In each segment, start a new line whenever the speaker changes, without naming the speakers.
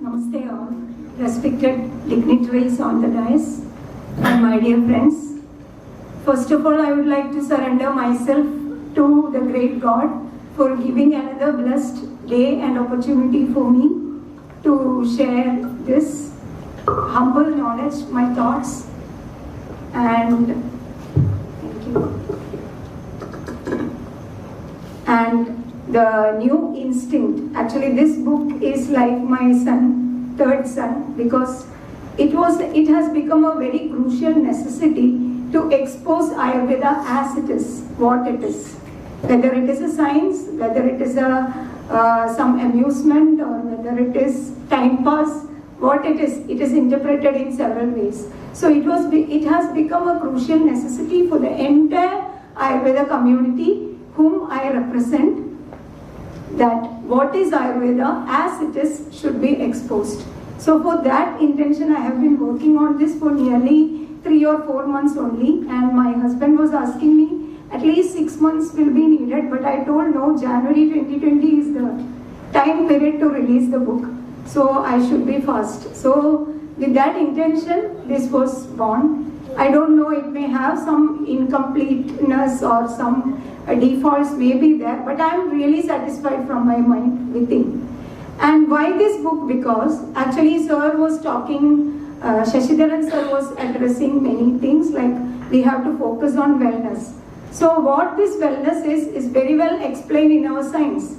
Namaste all, respected dignitaries on the dais and my dear friends. First of all, I would like to surrender myself to the great God for giving another blessed day and opportunity for me to share this humble knowledge, my thoughts, and thank you. And the new instinct. Actually, this book is like my son, third son, because it has become a very crucial necessity to expose Ayurveda as it is, what it is. Whether it is a science, whether it is some amusement, or whether it is time pass, what it is interpreted in several ways. So it has become a crucial necessity for the entire Ayurveda community whom I represent, that what is Ayurveda as it is should be exposed. So for that intention, I have been working on this for nearly 3 or 4 months only, and my husband was asking me at least 6 months will be needed, but I told no, January 2020 is the time period to release the book, so I should be fast. So with that intention, this was born. I don't know, it may have some incompleteness or some defaults may be there, but I am really satisfied from my mind within. And why this book? Because actually sir was talking, Shashidharan sir was addressing many things like we have to focus on wellness. So what this wellness is very well explained in our science.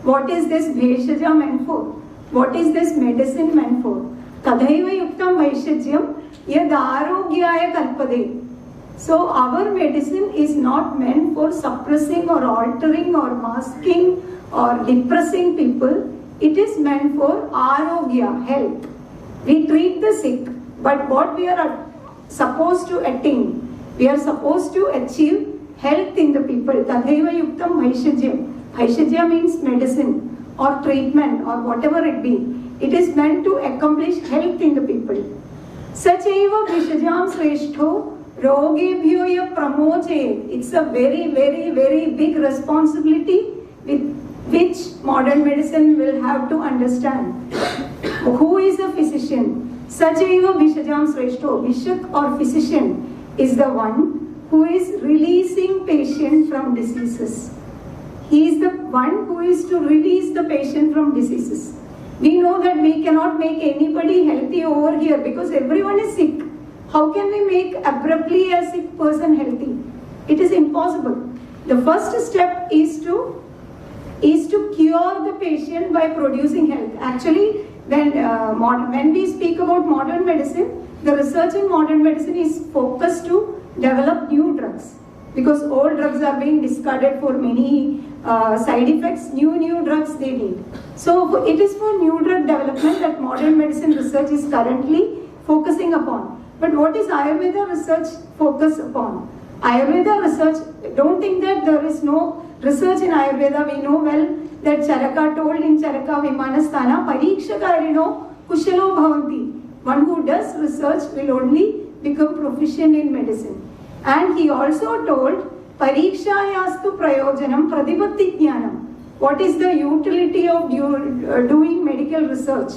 What is this Bheshaja meant for? What is this medicine meant for? Tadhaiva yuktam vaishajyam yad arogyaya kalpade. So our medicine is not meant for suppressing or altering or masking or depressing people. It is meant for arogya, health. We treat the sick, but what we are supposed to attain, we are supposed to achieve health in the people. Tadhaiva yuktam vaishajyam. Vaishajya means medicine or treatment or whatever it be. It is meant to accomplish health in the people. Sachaiva bhishajam sreshto rogebhyo ya pramoche. It's a very, very, very big responsibility with which modern medicine will have to understand. Who is a physician? Sachaiva bhishajam sreshto. Bishak or physician is the one who is releasing patient from diseases. He is the one who is to release the patient from diseases. We know that we cannot make anybody healthy over here because everyone is sick. How can we make abruptly a sick person healthy? It is impossible. The first step is to cure the patient by producing health. Actually, when we speak about modern medicine, the research in modern medicine is focused to develop new drugs, because old drugs are being discarded for many side effects. New drugs they need. So it is for new drug development that modern medicine research is currently focusing upon. But what is Ayurveda research focus upon? Ayurveda research, don't think that there is no research in Ayurveda. We know well that Charaka told in Charaka Vimanasthana, Parikshakarino Kushalo Bhavanti. One who does research will only become proficient in medicine. And he also told Parikshayastu Prayojanam Pradipatti Jnanam. What is the utility of doing medical research?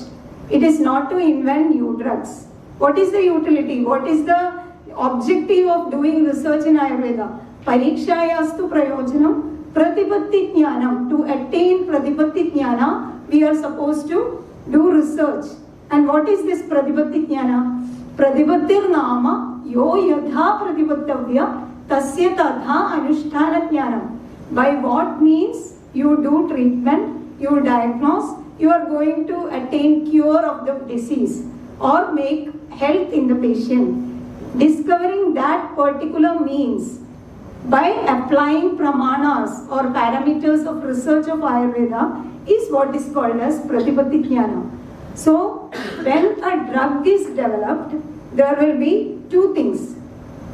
It is not to invent new drugs. What is the utility? What is the objective of doing research in Ayurveda? Parikshayastu Prayojanam Pradipatti Jnanam. To attain Pradipatti Jnana, we are supposed to do research. And what is this Pradipatti Jnana? Pradipattir Nama Yo Yadha Pradipattavya Tasya Tadha Anushtana Jnanam. By what means you do treatment, you diagnose, you are going to attain cure of the disease or make health in the patient. Discovering that particular means by applying pramanas or parameters of research of Ayurveda is what is called as Pradipatti Jnana. So when a drug is developed, there will be two things,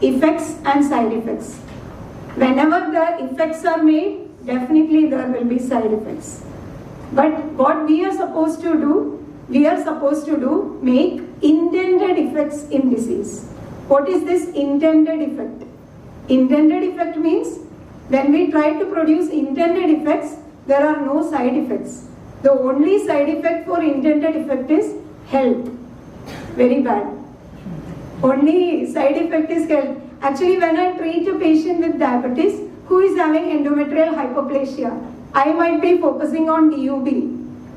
effects and side effects. Whenever the effects are made, definitely there will be side effects. But what we are supposed to do, make intended effects in disease. What is this intended effect? Intended effect means when we try to produce intended effects, there are no side effects. The only side effect for intended effect is health. Very bad. Only side effect is health. Actually, when I treat a patient with diabetes who is having endometrial hypoplasia, I might be focusing on DUB.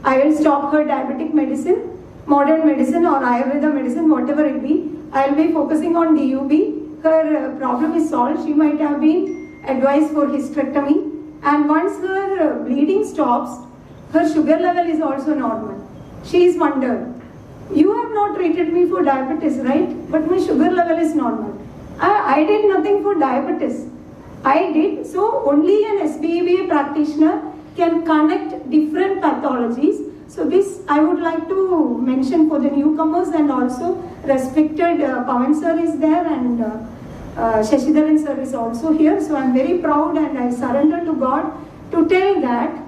I will stop her diabetic medicine, modern medicine or Ayurveda medicine, whatever it be. I will be focusing on DUB. Her problem is solved. She might have been advised for hysterectomy. And once her bleeding stops, her sugar level is also normal. She is wondered, you have not treated me for diabetes, right? But my sugar level is normal. I did nothing for diabetes. I did. So only an SBEBA practitioner can connect different pathologies. So this I would like to mention for the newcomers, and also respected Pawan sir is there, and Shashidharan sir is also here. So I am very proud, and I surrender to God to tell that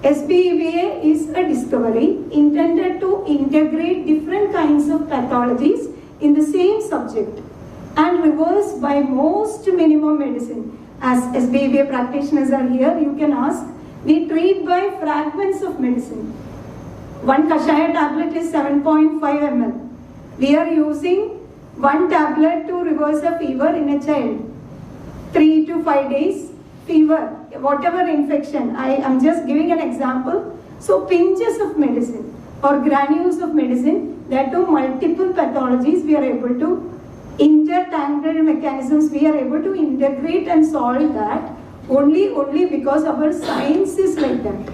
SBEBA is a discovery intended to integrate different kinds of pathologies in the same subject and reversed by most minimum medicine. As SBEBA practitioners are here, you can ask, we treat by fragments of medicine. One Kashaya tablet is 7.5 ml. We are using one tablet to reverse a fever in a child. 3 to 5 days fever, whatever infection. I am just giving an example. So pinches of medicine or granules of medicine, that to multiple pathologies we are able to intertangled mechanisms we are able to integrate and solve that only because our science is like that.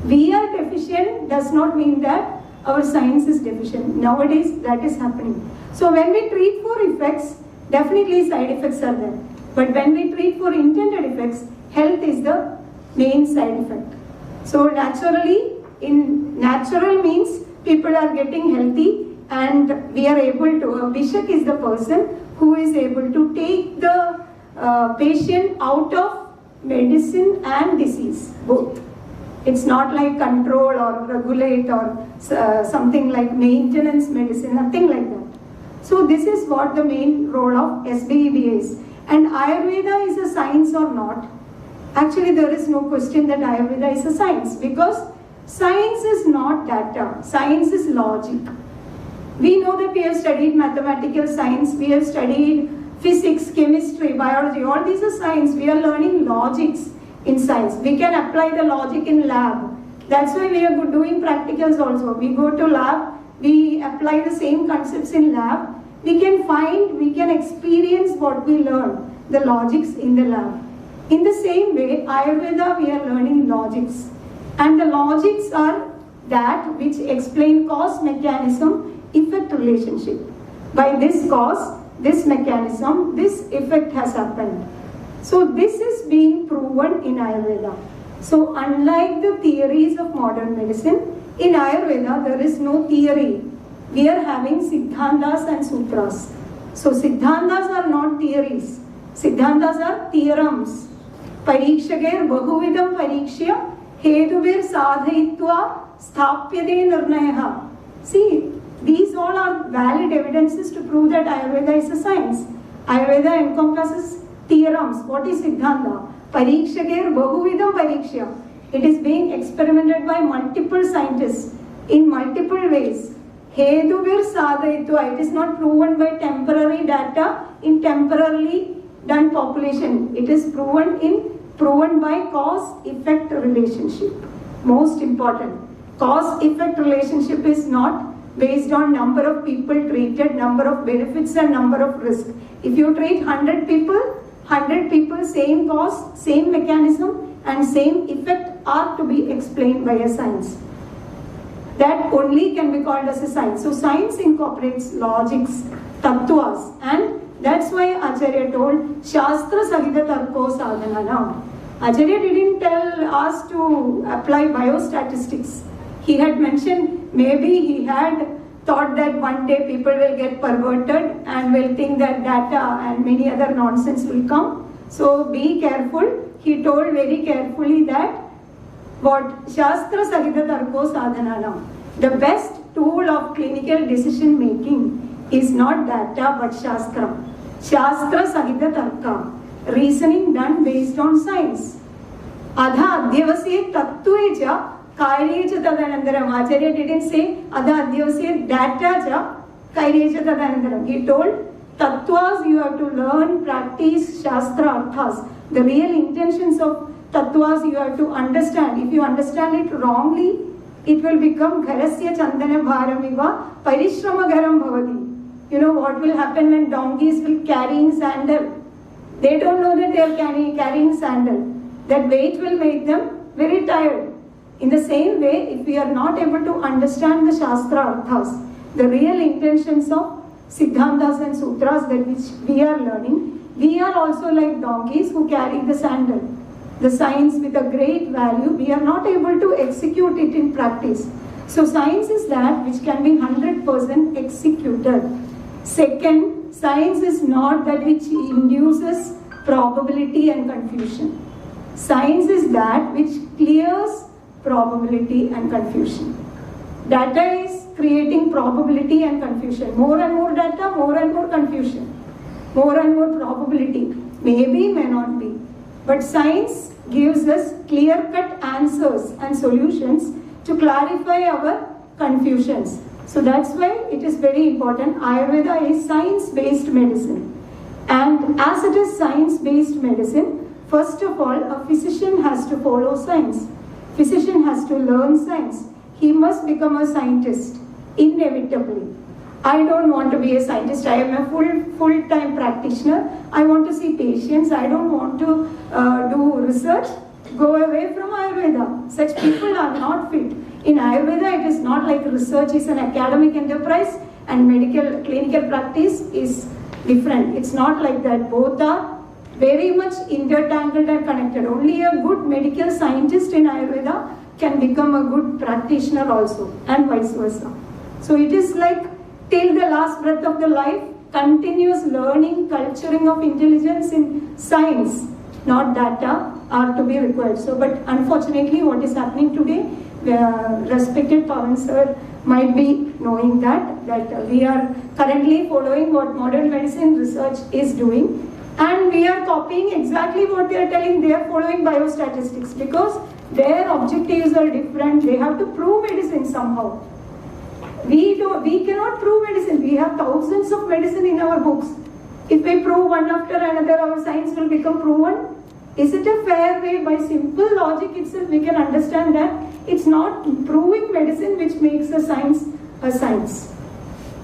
We are deficient does not mean that our science is deficient. Nowadays that is happening. So when we treat for effects, definitely side effects are there. But when we treat for intended effects, health is the main side effect. So naturally, in natural means people are getting healthy, and we are able to, Vishak is the person who is able to take the patient out of medicine and disease, both. It's not like control or regulate or something like maintenance medicine, nothing like that. So this is what the main role of SBEBA is. And Ayurveda is a science or not? Actually, there is no question that Ayurveda is a science, because science is not data, science is logic. We know that we have studied mathematical science, we have studied physics, chemistry, biology, all these are science. We are learning logics in science. We can apply the logic in lab. That's why we are doing practicals also. We go to lab, we apply the same concepts in lab. We can find, we can experience what we learn, the logics in the lab. In the same way, Ayurveda, we are learning logics. And the logics are that which explain cause, mechanism, effect relationship. By this cause, this mechanism, this effect has happened. So this is being proven in Ayurveda. So unlike the theories of modern medicine, in Ayurveda there is no theory. We are having Siddhantas and Sutras. So Siddhantas are not theories. Siddhantas are theorems. Parikshagir Bahuvidam Parikshya Hedubir Sadhayitva Sthapyade Nirnayaha. See, these all are valid evidences to prove that Ayurveda is a science. Ayurveda encompasses theorems. What is Siddhanta? Parikshagir Bahuvidam Parikshya. It is being experimented by multiple scientists in multiple ways. Hedubir Sadhayitva. It is not proven by temporary data in temporarily done population. It is proven by cause-effect relationship. Most important. Cause-effect relationship is not based on number of people treated, number of benefits and number of risks. If you treat 100 people, same cause, same mechanism and same effect are to be explained by a science. That only can be called as a science. So science incorporates logics, tattvas, and that's why Acharya told Shastra Sahita Tarko Sadhananam. Acharya didn't tell us to apply biostatistics. He had mentioned, maybe he had thought that one day people will get perverted and will think that data and many other nonsense will come. So be careful. He told very carefully that what Shastra Sahita Tarko Sadhananam. The best tool of clinical decision making is not data but Shastra. Shastra Sahita Tarka. Reasoning done based on science. Adha Adhyavase Tattveja Karyecha tadanandaram. Acharya didn't say Ada Adyavasya Data Ja Karyecha tadanandaram. He told Tattvas you have to learn, practice, Shastra Arthas. The real intentions of Tattvas you have to understand. If you understand it wrongly, it will become Gharasya Chandana Bharamiva Parishrama Bhavati. You know what will happen when donkeys will carrying sandal? They don't know that they are carrying sandal. That weight will make them very tired. In the same way, if we are not able to understand the Shastra Arthas, the real intentions of Siddhantas and Sutras that which we are learning, we are also like donkeys who carry the sandal. The science with a great value, we are not able to execute it in practice. So science is that which can be 100% executed. Second, science is not that which induces probability and confusion. Science is that which clears probability and confusion. Data is creating probability and confusion. More and more data, more and more confusion. More and more probability. Maybe, may not be. But science gives us clear-cut answers and solutions to clarify our confusions. So that's why it is very important. Ayurveda is science-based medicine. And as it is science-based medicine, first of all, a physician has to follow science. Physician has to learn science. He must become a scientist, inevitably. I don't want to be a scientist. I am a full-time practitioner. I want to see patients. I don't want to do research. Go away from Ayurveda. Such people are not fit. In Ayurveda, it is not like research is an academic enterprise and medical clinical practice is different. It's not like that. Both are very much intertangled and connected. Only a good medical scientist in Ayurveda can become a good practitioner also, and vice versa. So it is like till the last breath of the life, continuous learning, culturing of intelligence in science, not data, are to be required. So, but unfortunately, what is happening today, respected Pawan sir might be knowing that we are currently following what modern medicine research is doing, and we are copying exactly what they are telling. They are following biostatistics because their objectives are different. They have to prove medicine somehow. We cannot prove medicine. We have thousands of medicine in our books. If we prove one after another, our science will become proven. Is it a fair way? By simple logic itself, we can understand that it's not proving medicine which makes a science a science.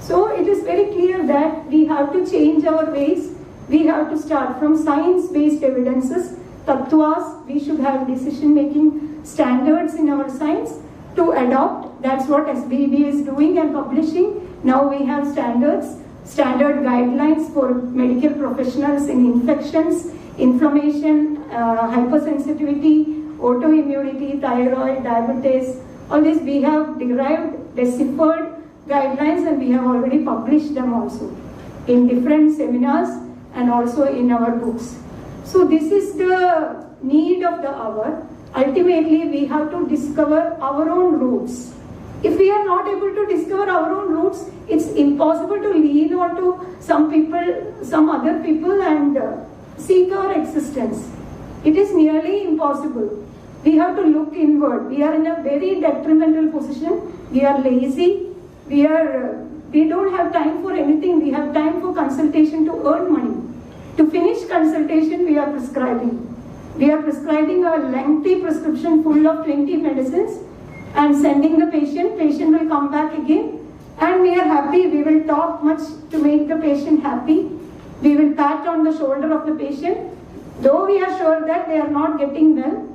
So it is very clear that we have to change our ways. We have to start from science-based evidences, tattvas. We should have decision-making standards in our science to adopt. That's what SBB is doing and publishing. Now we have standards, standard guidelines for medical professionals in infections, inflammation, hypersensitivity, autoimmunity, thyroid, diabetes. All this we have derived, deciphered guidelines, and we have already published them also in different seminars and also in our books. So this is the need of the hour. Ultimately, we have to discover our own roots. If we are not able to discover our own roots, it's impossible to lean on to some people, some other people, and seek our existence. It is nearly impossible. We have to look inward. We are in a very detrimental position. We are lazy. We don't have time for anything. We have time for consultation to earn money. To finish consultation, we are prescribing. We are prescribing a lengthy prescription full of 20 medicines and sending the patient. Patient will come back again, and we are happy. We will talk much to make the patient happy. We will pat on the shoulder of the patient, though we are sure that they are not getting well.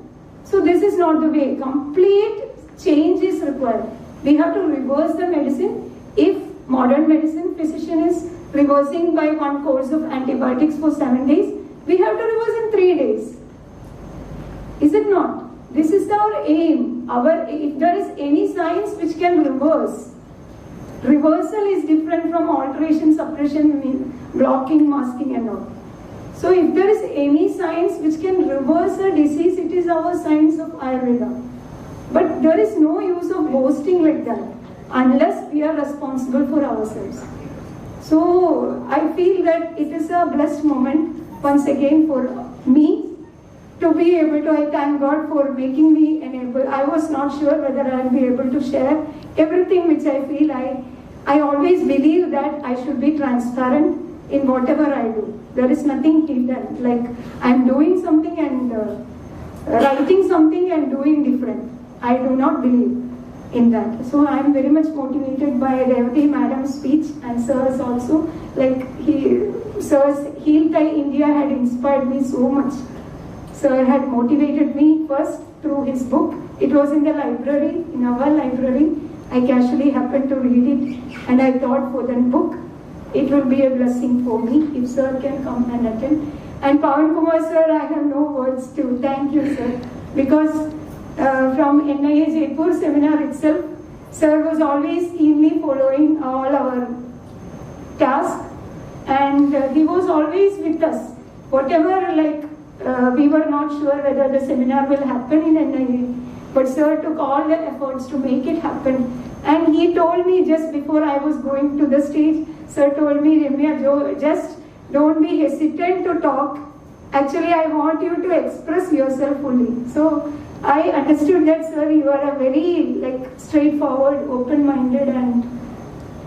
So this is not the way. Complete change is required. We have to reverse the medicine. If modern medicine physician is reversing by one course of antibiotics for 7 days, we have to reverse in 3 days. Is it not? This is our aim. If there is any science which can reverse, reversal is different from alteration, suppression, blocking, masking and all. So if there is any science which can reverse a disease, it is our science of Ayurveda. But there is no use of boasting like that unless we are responsible for ourselves. So I feel that it is a blessed moment once again for me to be able to, I thank God for making me enable. I was not sure whether I'll be able to share everything which I feel. I always believe that I should be transparent in whatever I do. There is nothing hidden. Like I'm doing something and writing something and doing different. I do not believe in that. So I am very much motivated by Revati Madam's speech and Sir's also. Like Sir's Heal Thy India had inspired me so much. Sir had motivated me first through his book. It was in the library, in our library. I casually happened to read it and I thought for that book, it will be a blessing for me if Sir can come and attend. And Pawan Kumar Sir, I have no words to thank you, Sir, because from NIA Jaipur seminar itself, Sir was always keenly following all our tasks and he was always with us. Whatever, we were not sure whether the seminar will happen in NIA, but Sir took all the efforts to make it happen. And he told me just before I was going to the stage, Sir told me, Ramya, just don't be hesitant to talk. Actually, I want you to express yourself fully. So I understood that, Sir, you are a very straightforward, open-minded, and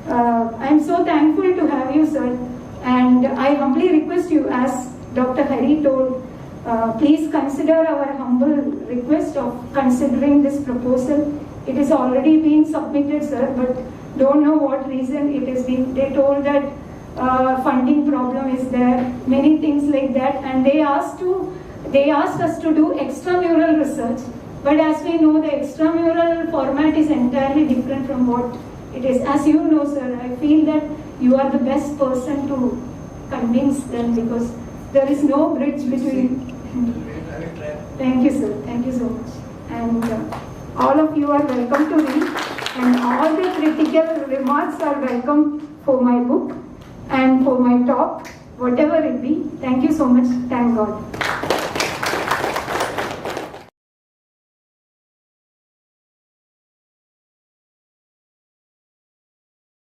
I'm so thankful to have you, Sir. And I humbly request you, as Dr. Hari told, please consider our humble request of considering this proposal. It is already been submitted, Sir, but don't know what reason it has been. They told that funding problem is there, many things like that, and they asked us to do extramural research. But as we know, the extramural format is entirely different from what it is. As you know, Sir, I feel that you are the best person to convince them because there is no bridge between. Thank you, sir. Thank you so much. And all of you are welcome to read, and all the critical remarks are welcome for my book and for my talk, whatever it be. Thank you so much. Thank God.